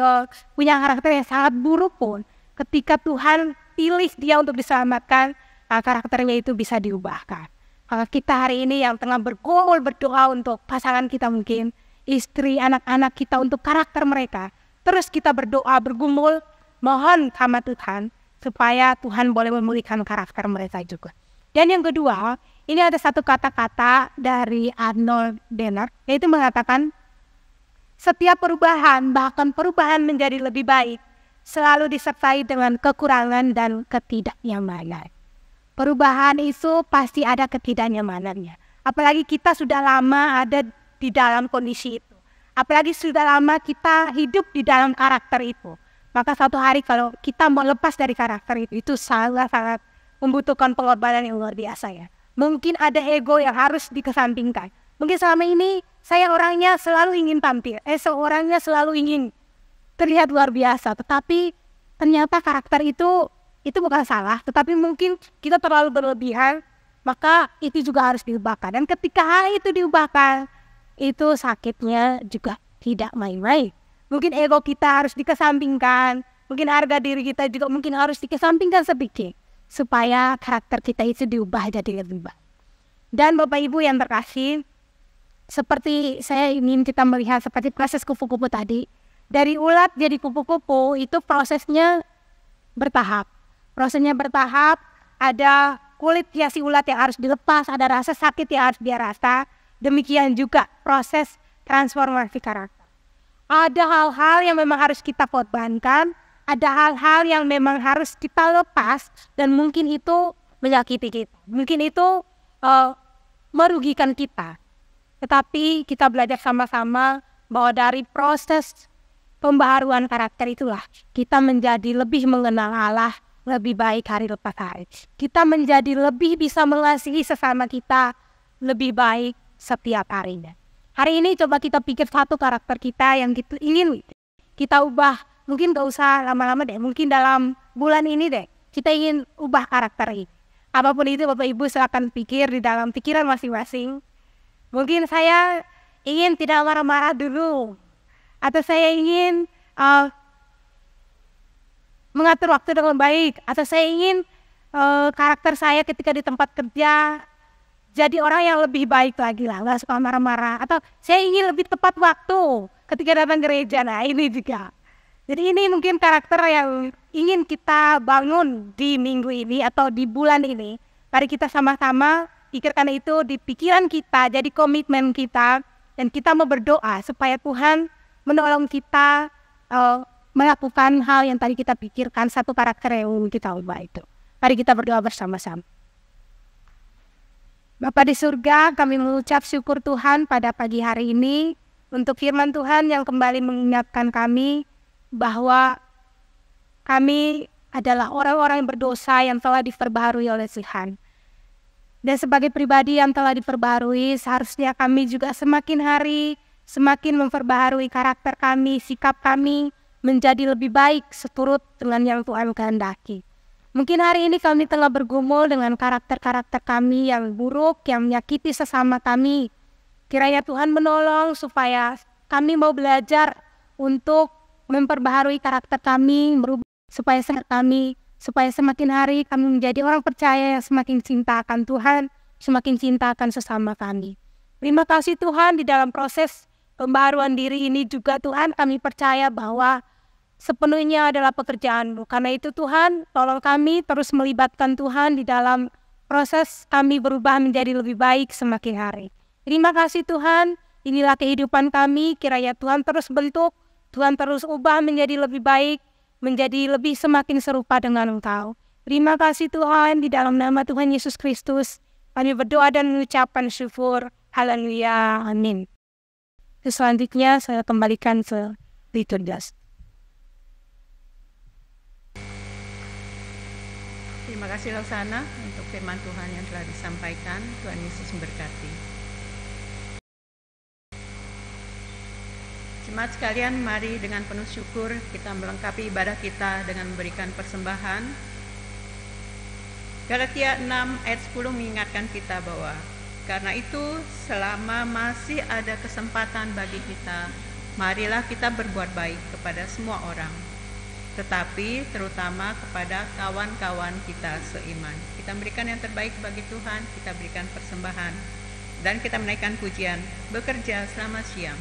punya karakter yang sangat buruk pun, ketika Tuhan pilih dia untuk diselamatkan, karakternya itu bisa diubahkan. Kalau kita hari ini yang tengah bergumul berdoa untuk pasangan kita, mungkin istri, anak-anak kita, untuk karakter mereka, terus kita berdoa bergumul mohon sama Tuhan supaya Tuhan boleh memulihkan karakter mereka juga. Dan yang kedua, ini ada satu kata-kata dari Arnold Dennard, yaitu mengatakan setiap perubahan, bahkan perubahan menjadi lebih baik, selalu disertai dengan kekurangan dan ketidaknyamanan. Perubahan itu pasti ada ketidaknyamanannya. Apalagi kita sudah lama ada di dalam kondisi itu. Apalagi sudah lama kita hidup di dalam karakter itu. Maka suatu hari kalau kita mau lepas dari karakter itu sangat-sangat membutuhkan pengorbanan yang luar biasa ya. Mungkin ada ego yang harus dikesampingkan. Mungkin selama ini saya orangnya selalu ingin tampil. Seorangnya selalu ingin terlihat luar biasa. Tetapi ternyata karakter itu bukan salah. Tetapi mungkin kita terlalu berlebihan. Maka itu juga harus diubahkan. Dan ketika hal itu diubahkan, itu sakitnya juga tidak main-main. Mungkin ego kita harus dikesampingkan. Mungkin harga diri kita juga mungkin harus dikesampingkan sedikit. Supaya karakter kita itu diubah jadi lebih baik. Dan Bapak Ibu yang terkasih, seperti saya ingin kita melihat seperti proses kupu-kupu tadi. Dari ulat jadi kupu-kupu itu prosesnya bertahap. Prosesnya bertahap, ada kulit hiasi ulat yang harus dilepas, ada rasa sakit yang harus dia rasa. Demikian juga proses transformasi karakter. Ada hal-hal yang memang harus kita korbankan, ada hal-hal yang memang harus kita lepas, dan mungkin itu menyakiti kita. Mungkin itu merugikan kita. Tetapi kita belajar sama-sama bahwa dari proses pembaharuan karakter itulah kita menjadi lebih mengenal Allah lebih baik hari lepas hari. Kita menjadi lebih bisa mengasihi sesama kita lebih baik setiap harinya. Hari ini coba kita pikir satu karakter kita yang kita ingin kita ubah. Mungkin gak usah lama-lama deh, mungkin dalam bulan ini deh, kita ingin ubah karakter ini. Apapun itu Bapak Ibu silakan pikir di dalam pikiran masing-masing. Mungkin saya ingin tidak marah-marah dulu. Atau saya ingin mengatur waktu dengan baik. Atau saya ingin karakter saya ketika di tempat kerja jadi orang yang lebih baik lagi lah, gak suka marah-marah. Atau saya ingin lebih tepat waktu ketika datang gereja. Nah ini juga. Jadi ini mungkin karakter yang ingin kita bangun di minggu ini atau di bulan ini. Mari kita sama-sama pikirkan itu di pikiran kita, jadi komitmen kita. Dan kita mau berdoa supaya Tuhan menolong kita melakukan hal yang tadi kita pikirkan, satu karakter yang kita ubah itu. Mari kita berdoa bersama-sama. Bapa di surga, kami mengucap syukur Tuhan pada pagi hari ini untuk firman Tuhan yang kembali mengingatkan kami bahwa kami adalah orang-orang yang berdosa yang telah diperbaharui oleh Tuhan. Dan sebagai pribadi yang telah diperbaharui, seharusnya kami juga semakin hari semakin memperbaharui karakter kami, sikap kami menjadi lebih baik seturut dengan yang Tuhan kehendaki. Mungkin hari ini kami telah bergumul dengan karakter-karakter kami yang buruk, yang menyakiti sesama kami. Kiranya Tuhan menolong supaya kami mau belajar untuk memperbaharui karakter kami, merubah supaya semakin hari kami menjadi orang percaya yang semakin cinta akan Tuhan, semakin cinta akan sesama kami. Terima kasih Tuhan, di dalam proses pembaharuan diri ini juga Tuhan kami percaya bahwa sepenuhnya adalah pekerjaan-Mu. Karena itu Tuhan, tolong kami terus melibatkan Tuhan di dalam proses kami berubah menjadi lebih baik semakin hari. Terima kasih Tuhan, inilah kehidupan kami, kiranya Tuhan terus bentuk, Tuhan terus ubah menjadi lebih baik, menjadi lebih semakin serupa dengan Engkau. Terima kasih Tuhan, di dalam nama Tuhan Yesus Kristus kami berdoa dan mengucapkan syukur. Haleluya, amin. Selanjutnya saya kembalikan ke liturgi. Terima kasih Laksana untuk firman Tuhan yang telah disampaikan. Tuhan Yesus memberkati. Jemaat sekalian, mari dengan penuh syukur kita melengkapi ibadah kita dengan memberikan persembahan. Galatia 6 ayat 10 mengingatkan kita bahwa karena itu selama masih ada kesempatan bagi kita, marilah kita berbuat baik kepada semua orang, tetapi terutama kepada kawan-kawan kita seiman. Kita berikan yang terbaik bagi Tuhan, kita berikan persembahan, dan kita menaikkan pujian, bekerja selama siang.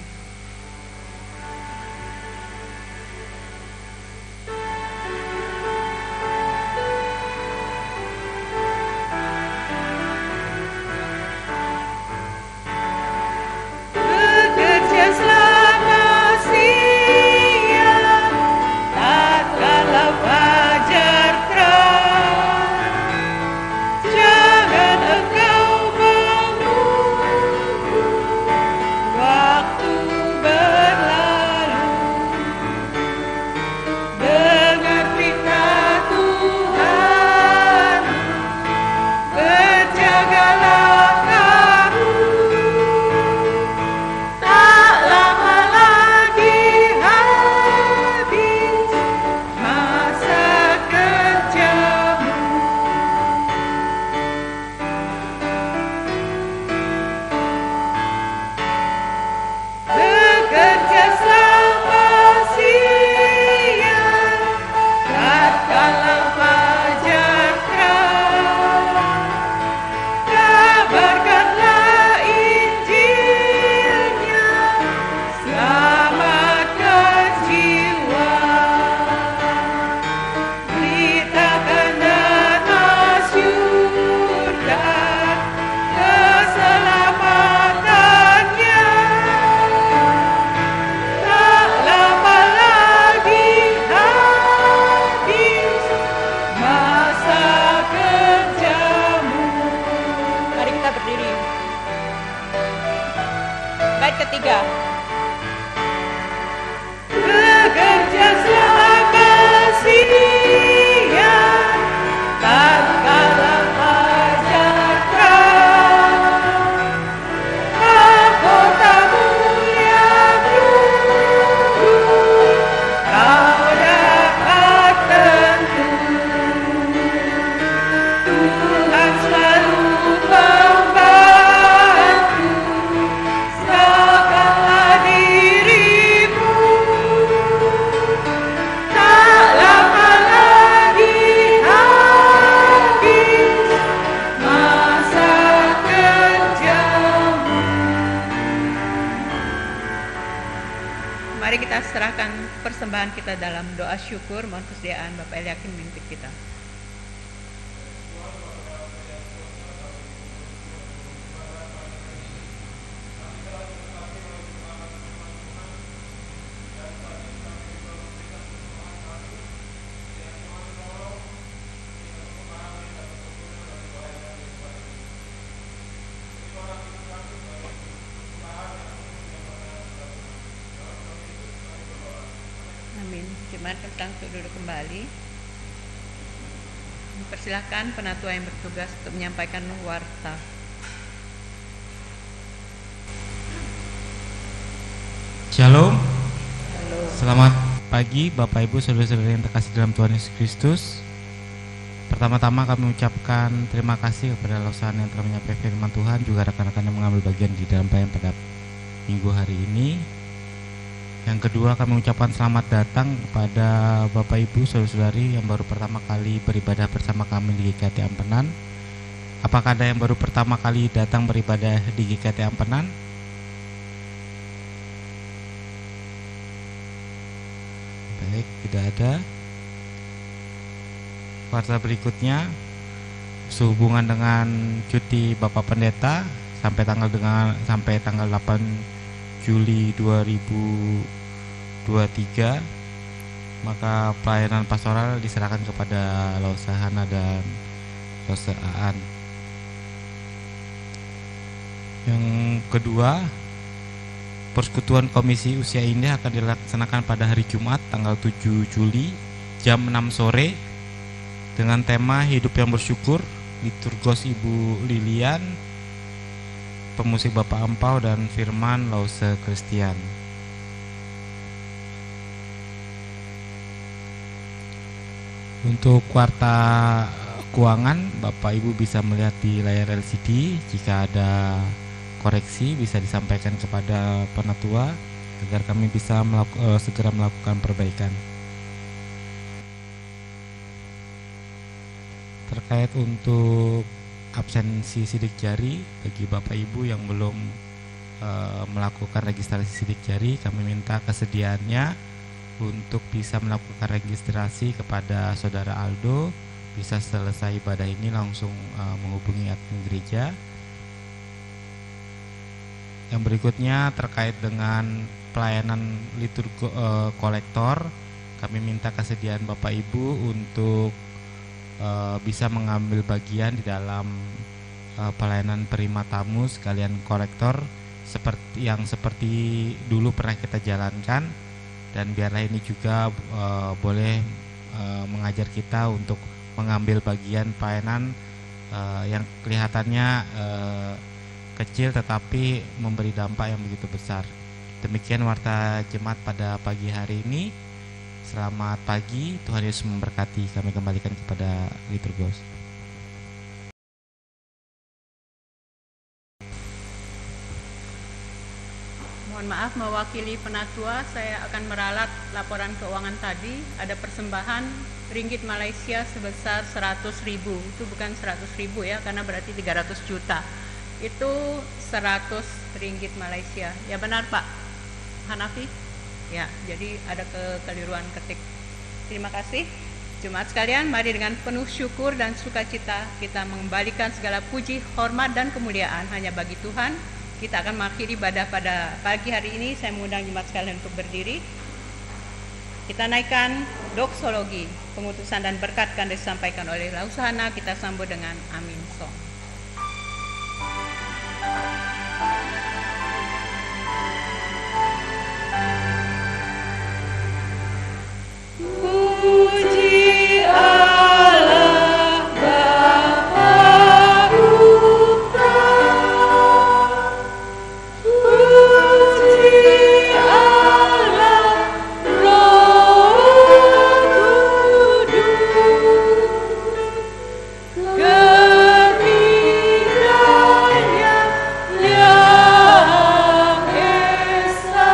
Persembahan kita dalam doa syukur, mohon kesediaan Bapak Eliakim memimpin kita. Jemaat kita untuk duduk kembali. Persilakan penatua yang bertugas untuk menyampaikan warta. Shalom. Selamat pagi Bapak Ibu saudara-saudari yang terkasih dalam Tuhan Yesus Kristus. Pertama-tama kami ucapkan terima kasih kepada Laksana yang telah menyampaikan firman Tuhan, juga rekan-rekan yang mengambil bagian di dalam pelayanan pada minggu hari ini. Yang kedua, kami ucapkan selamat datang kepada Bapak Ibu saudara-saudari yang baru pertama kali beribadah bersama kami di GKT Ampenan. Apakah ada yang baru pertama kali datang beribadah di GKT Ampenan? Baik, tidak ada. Warta berikutnya, sehubungan dengan cuti Bapak Pendeta sampai tanggal 8 Juli 2021 2, 3, maka pelayanan pastoral diserahkan kepada Lause Hana dan Lause Aan. Yang kedua, persekutuan Komisi Usia Indah akan dilaksanakan pada hari Jumat tanggal 7 Juli jam 6 sore dengan tema Hidup yang Bersyukur, liturgos Ibu Lilian, pemusik Bapak Ampau, dan firman Lause Christian. Untuk kuarta keuangan, Bapak Ibu bisa melihat di layar LCD. Jika ada koreksi bisa disampaikan kepada penatua agar kami bisa segera melakukan perbaikan. Terkait untuk absensi sidik jari bagi Bapak Ibu yang belum melakukan registrasi sidik jari, kami minta kesediaannya untuk bisa melakukan registrasi kepada Saudara Aldo. Bisa selesai ibadah ini langsung menghubungi admin gereja. Yang berikutnya terkait dengan pelayanan liturgi kolektor, kami minta kesediaan Bapak Ibu untuk bisa mengambil bagian di dalam pelayanan perima tamu sekalian kolektor seperti dulu pernah kita jalankan, dan biarlah ini juga boleh mengajar kita untuk mengambil bagian pelayanan yang kelihatannya kecil tetapi memberi dampak yang begitu besar. Demikian warta jemaat pada pagi hari ini. Selamat pagi, Tuhan Yesus memberkati. Kami kembalikan kepada liturgos. Mohon maaf mewakili penatua, saya akan meralat laporan keuangan tadi. Ada persembahan ringgit Malaysia sebesar 100.000. Itu bukan 100.000 ya, karena berarti 300 juta. Itu 100 ringgit Malaysia. Ya benar Pak Hanafi? Ya, jadi ada kekeliruan ketik. Terima kasih. Jemaat sekalian, mari dengan penuh syukur dan sukacita kita mengembalikan segala puji, hormat dan kemuliaan hanya bagi Tuhan. Kita akan mengakhiri ibadah pada pagi hari ini. Saya mengundang jemaat sekalian untuk berdiri. Kita naikkan doksologi, pengutusan dan berkat akan disampaikan oleh Lause Hana. Kita sambut dengan Amin Song. Puji Allah Bapa Putra, puji Allah Roh Kudus, kepindahannya yang esa.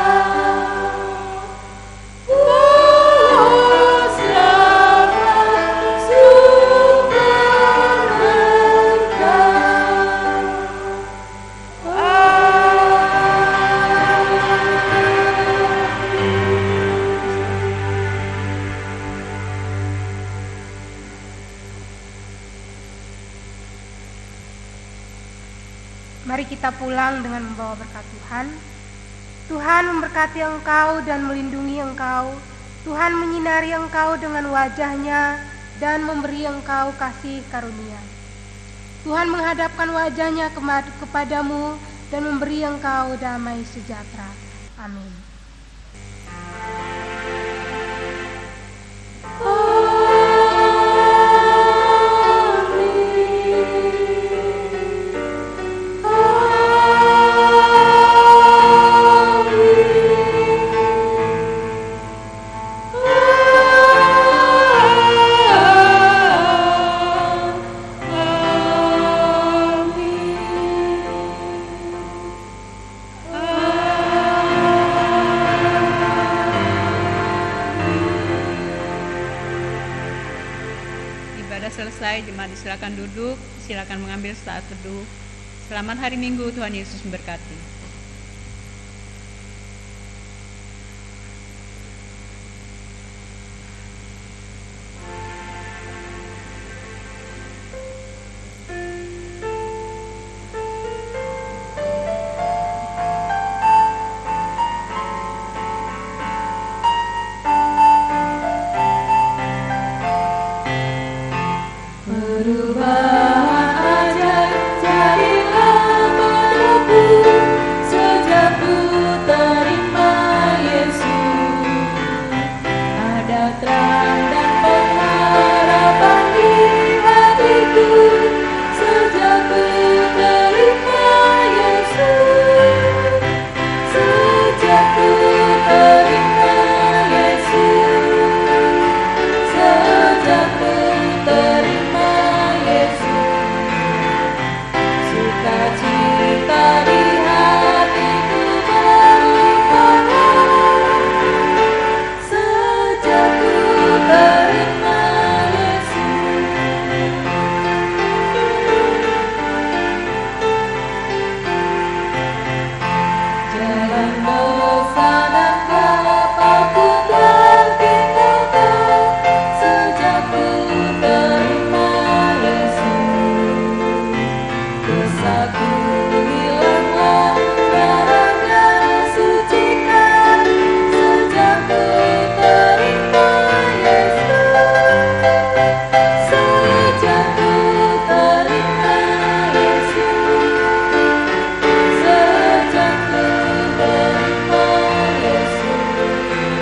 Mari kita pulang dengan membawa berkat Tuhan. Tuhan memberkati engkau dan melindungi engkau. Tuhan menyinari engkau dengan wajah-Nya dan memberi engkau kasih karunia. Tuhan menghadapkan wajah-Nya kepadamu dan memberi engkau damai sejahtera. Amin. Selesai, jemaat silakan duduk, silakan mengambil saat teduh. Selamat hari Minggu, Tuhan Yesus memberkati.